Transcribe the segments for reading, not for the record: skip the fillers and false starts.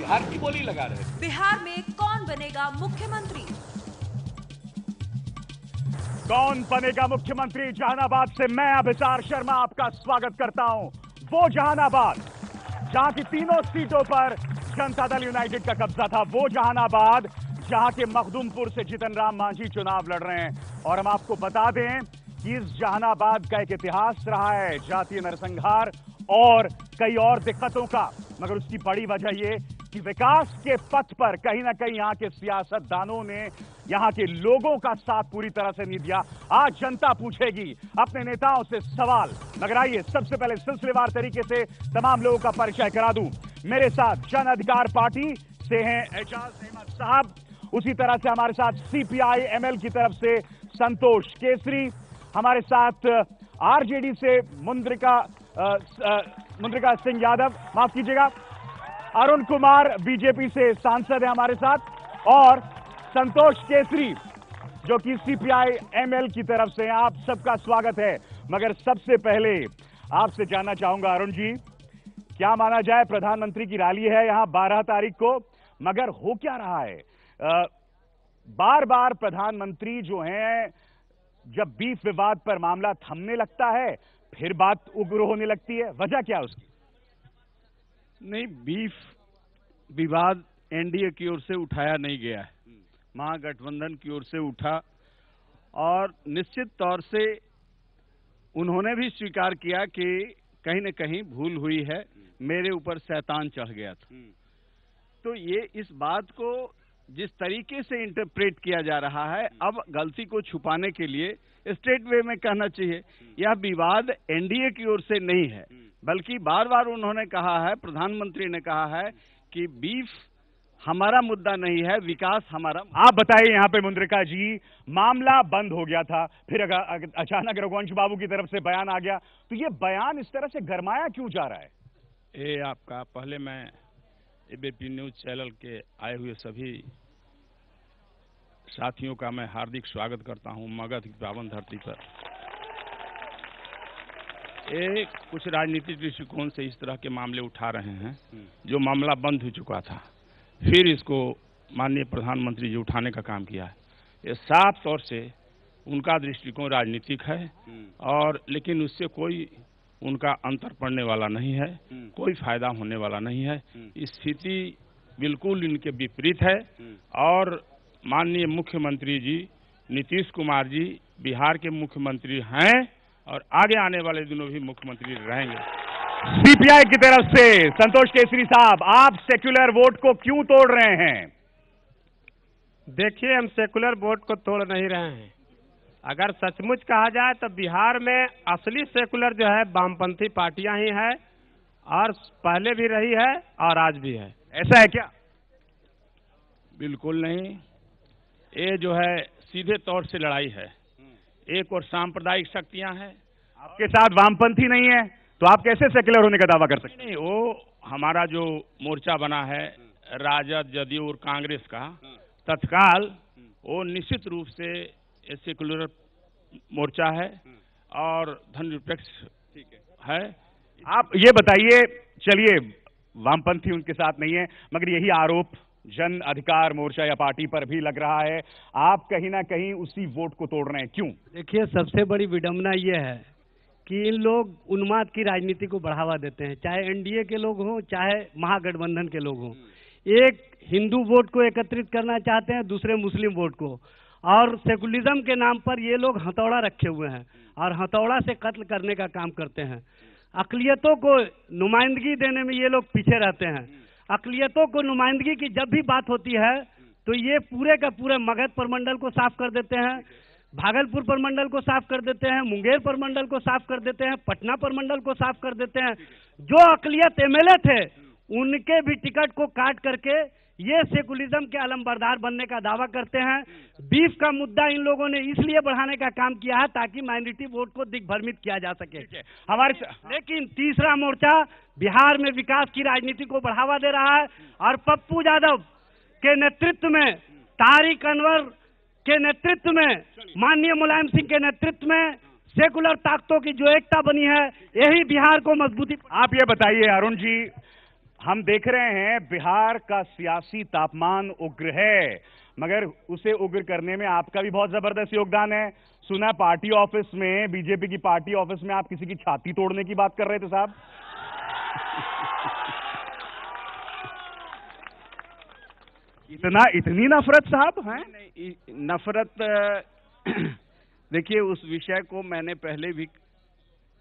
बिहार की बोली लगा रहे थे। बिहार में कौन बनेगा मुख्यमंत्री? कौन बनेगा मुख्यमंत्री? जहानाबाद से मैं अभिसार शर्मा आपका स्वागत करता हूं। वो जहानाबाद जहां की तीनों सीटों पर जनता दल यूनाइटेड का कब्जा था, वो जहानाबाद जहां के मखदूमपुर से जीतन राम मांझी चुनाव लड़ रहे हैं। और हम आपको बता दें कि इस जहानाबाद का एक इतिहास रहा है जातीय नरसंहार और कई और दिक्कतों का, मगर उसकी बड़ी वजह यह कि विकास के पथ पर कहीं ना कहीं यहां के सियासतदानों ने यहां के लोगों का साथ पूरी तरह से नहीं दिया। आज जनता पूछेगी अपने नेताओं से सवाल, मगर आइए सबसे पहले सिलसिलेवार तरीके से तमाम लोगों का परिचय करा दूं। मेरे साथ जन अधिकार पार्टी से हैं एजाज अहमद साहब, उसी तरह से हमारे साथ सीपीआई एमएल की तरफ से संतोष केसरी, हमारे साथ आरजेडी से मुंद्रिका सिंह यादव, माफ कीजिएगा, अरुण कुमार बीजेपी से सांसद है हमारे साथ, और संतोष केसरी जो कि सीपीआई एमएल की तरफ से। आप सबका स्वागत है। मगर सबसे पहले आपसे जानना चाहूंगा अरुण जी, क्या माना जाए, प्रधानमंत्री की रैली है यहां 12 तारीख को, मगर हो क्या रहा है? बार बार प्रधानमंत्री जो हैं, जब बीफ विवाद पर मामला थमने लगता है फिर बात उग्र होने लगती है, वजह क्या है उसकी? नहीं, बीफ विवाद एनडीए की ओर से उठाया नहीं गया है, महागठबंधन की ओर से उठा, और निश्चित तौर से उन्होंने भी स्वीकार किया कि कहीं न कहीं भूल हुई है, मेरे ऊपर शैतान चढ़ गया था। तो ये इस बात को जिस तरीके से इंटरप्रेट किया जा रहा है, अब गलती को छुपाने के लिए स्ट्रेट वे में कहना चाहिए यह विवाद एनडीए की ओर से नहीं है, बल्कि बार बार उन्होंने कहा है, प्रधानमंत्री ने कहा है कि बीफ हमारा मुद्दा नहीं है, विकास हमारा। आप बताइए, यहाँ पे मुंद्रिका जी, मामला बंद हो गया था, फिर अचानक रघुवंश बाबू की तरफ से बयान आ गया, तो ये बयान इस तरह से गरमाया क्यों जा रहा है? ये आपका, पहले मैं एबीपी न्यूज चैनल के आए हुए सभी साथियों का मैं हार्दिक स्वागत करता हूं मगध की पावन धरती पर। एक कुछ राजनीतिक दृष्टिकोण से इस तरह के मामले उठा रहे हैं, जो मामला बंद हो चुका था, फिर इसको माननीय प्रधानमंत्री जी उठाने का काम किया है। ये साफ तौर से उनका दृष्टिकोण राजनीतिक है, और लेकिन उससे कोई उनका अंतर पड़ने वाला नहीं है, कोई फायदा होने वाला नहीं है। स्थिति बिल्कुल इनके विपरीत है, और माननीय मुख्यमंत्री जी नीतीश कुमार जी बिहार के मुख्यमंत्री हैं और आगे आने वाले दिनों भी मुख्यमंत्री रहेंगे। सीपीआई की तरफ से संतोष केसरी साहब, आप सेक्युलर वोट को क्यों तोड़ रहे हैं? देखिए, हम सेकुलर वोट को तोड़ नहीं रहे हैं। अगर सचमुच कहा जाए तो बिहार में असली सेकुलर जो है वामपंथी पार्टियां ही है, और पहले भी रही है और आज भी है। ऐसा है क्या? बिल्कुल नहीं, ये जो है सीधे तौर से लड़ाई है। एक और सांप्रदायिक शक्तियां हैं, आपके साथ वामपंथी नहीं है, तो आप कैसे सेक्युलर होने का दावा कर सकते हैं? नहीं, वो हमारा जो मोर्चा बना है राजद, जदयू और कांग्रेस का, तत्काल वो निश्चित रूप से सेकुलर मोर्चा है और धर्मनिरपेक्ष है। आप ये बताइए, चलिए वामपंथी उनके साथ नहीं है, मगर यही आरोप जन अधिकार मोर्चा या पार्टी पर भी लग रहा है, आप कहीं ना कहीं उसी वोट को तोड़ रहे हैं, क्यों? देखिए, सबसे बड़ी विडंबना ये है कि इन लोग उन्माद की राजनीति को बढ़ावा देते हैं, चाहे एनडीए के लोग हों, चाहे महागठबंधन के लोग हों। एक हिंदू वोट को एकत्रित करना चाहते हैं, दूसरे मुस्लिम वोट को, और सेकुलरिज्म के नाम पर ये लोग हथौड़ा रखे हुए हैं और हथौड़ा से कत्ल करने का काम करते हैं। अक़लियतों को नुमाइंदगी देने में ये लोग पीछे रहते हैं। अक़लियतों को नुमाइंदगी की जब भी बात होती है तो ये पूरे का पूरे मगध प्रमंडल को साफ कर देते हैं, भागलपुर प्रमंडल को साफ कर देते हैं, मुंगेर प्रमंडल को साफ कर देते हैं, पटना प्रमंडल को साफ कर देते हैं। जो अक़लियत एमएलए थे उनके भी टिकट को काट करके ये सेकुलरिज्म के अलमबरदार बनने का दावा करते हैं। बीफ का मुद्दा इन लोगों ने इसलिए बढ़ाने का काम किया है ताकि माइनॉरिटी वोट को दिग्भ्रमित किया जा सके हमारे। लेकिन तीसरा मोर्चा बिहार में विकास की राजनीति को बढ़ावा दे रहा है, और पप्पू यादव के नेतृत्व में, तारिक अनवर के नेतृत्व में, माननीय मुलायम सिंह के नेतृत्व में सेकुलर ताकतों की जो एकता बनी है, यही बिहार को मजबूती। आप ये बताइए अरुण जी, हम देख रहे हैं बिहार का सियासी तापमान उग्र है, मगर उसे उग्र करने में आपका भी बहुत जबरदस्त योगदान है। सुना पार्टी ऑफिस में, बीजेपी की पार्टी ऑफिस में आप किसी की छाती तोड़ने की बात कर रहे थे साहब। इतनी नफरत साहब हैं? नहीं, नफरत देखिए, उस विषय को मैंने पहले भी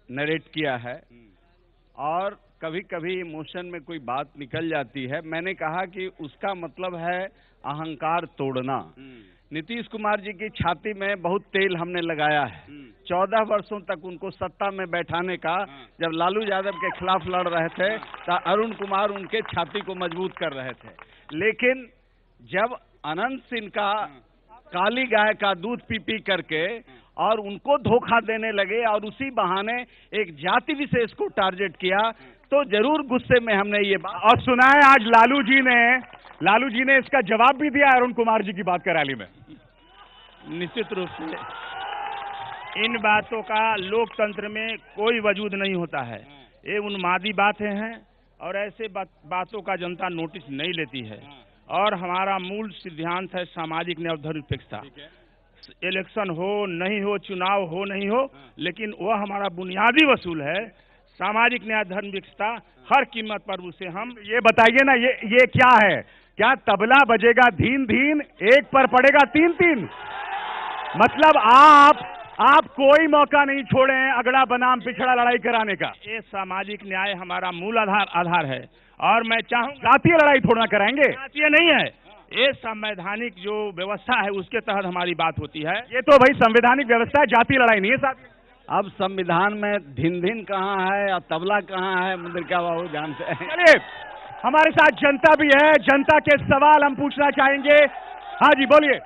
नरेट किया है और कभी कभी इमोशन में कोई बात निकल जाती है। मैंने कहा कि उसका मतलब है अहंकार तोड़ना। नीतीश कुमार जी की छाती में बहुत तेल हमने लगाया है। 14 वर्षों तक उनको सत्ता में बैठाने का, जब लालू यादव के खिलाफ लड़ रहे थे तो अरुण कुमार उनके छाती को मजबूत कर रहे थे। लेकिन जब अनंत सिंह का काली गाय का दूध पी पी करके और उनको धोखा देने लगे और उसी बहाने एक जाति विशेष को टारगेट किया, तो जरूर गुस्से में हमने ये बात। और सुना है आज लालू जी ने इसका जवाब भी दिया अरुण कुमार जी की बात कर रैली में। निश्चित रूप से इन बातों का लोकतंत्र में कोई वजूद नहीं होता है। ये उन्मादी बातें हैं और ऐसे बातों का जनता नोटिस नहीं लेती है। और हमारा मूल सिद्धांत है सामाजिक न्याय और धर्मनिरपेक्षता। इलेक्शन हो नहीं हो, चुनाव हो नहीं हो, लेकिन वह हमारा बुनियादी वसूल है सामाजिक न्याय धर्मनिरपेक्षता। हर कीमत पर उसे हम। ये बताइए ना, ये क्या है? क्या तबला बजेगा धीन धीन, एक पर पड़ेगा तीन तीन? मतलब आप कोई मौका नहीं छोड़े अगड़ा बनाम पिछड़ा लड़ाई कराने का। ये सामाजिक न्याय हमारा मूल आधार है और मैं चाहूँ जातीय लड़ाई थोड़ा कराएंगे। जातीय नहीं है, ये संवैधानिक जो व्यवस्था है उसके तहत हमारी बात होती है। ये तो भाई संवैधानिक व्यवस्था है, जातीय लड़ाई नहीं है साहब। अब संविधान में धिन धिन कहाँ है और तबला कहाँ है, मुद्रिका बाबू जानते हैं। चलिए, हमारे साथ जनता भी है, जनता के सवाल हम पूछना चाहेंगे। हाँ जी, बोलिए।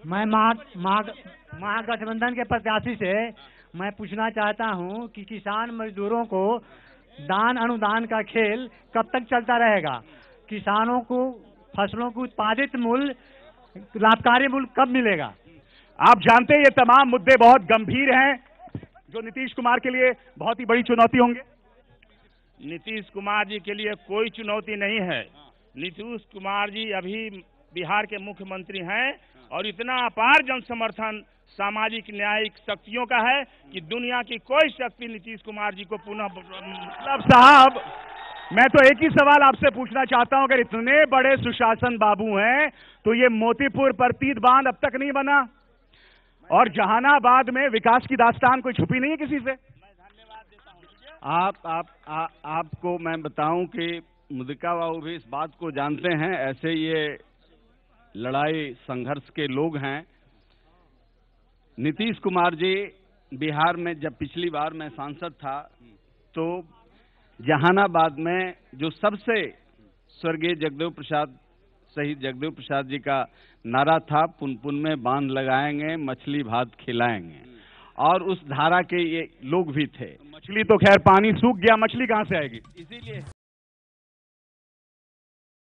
मैं महागठबंधन के प्रत्याशी से मैं पूछना चाहता हूं कि किसान मजदूरों को दान अनुदान का खेल कब तक चलता रहेगा? किसानों को फसलों को उत्पादित मूल्य, लाभकारी मूल्य कब मिलेगा? आप जानते हैं ये तमाम मुद्दे बहुत गंभीर हैं, जो नीतीश कुमार के लिए बहुत ही बड़ी चुनौती होंगे। नीतीश कुमार जी के लिए कोई चुनौती नहीं है। नीतीश कुमार जी अभी बिहार के मुख्यमंत्री हैं और इतना अपार जन समर्थन सामाजिक न्यायिक शक्तियों का है कि दुनिया की कोई शक्ति नीतीश कुमार जी को पुनः। मतलब साहब, मैं तो एक ही सवाल आपसे पूछना चाहता हूं, अगर इतने बड़े सुशासन बाबू हैं तो ये मोतीपुर परतीत बांध अब तक नहीं बना और जहानाबाद में विकास की दास्तान कोई छुपी नहीं है किसी से। आपको मैं बताऊं कि मुद्रिका बाबू भी इस बात को जानते हैं। ऐसे ये लड़ाई संघर्ष के लोग हैं। नीतीश कुमार जी बिहार में जब पिछली बार मैं सांसद था तो जहानाबाद में जो सबसे स्वर्गीय जगदेव प्रसाद, शहीद जगदेव प्रसाद जी का नारा था, पुन पुन में बांध लगाएंगे, मछली भात खिलाएंगे, और उस धारा के ये लोग भी थे। मछली तो खैर पानी सूख गया, मछली कहां से आएगी? इसीलिए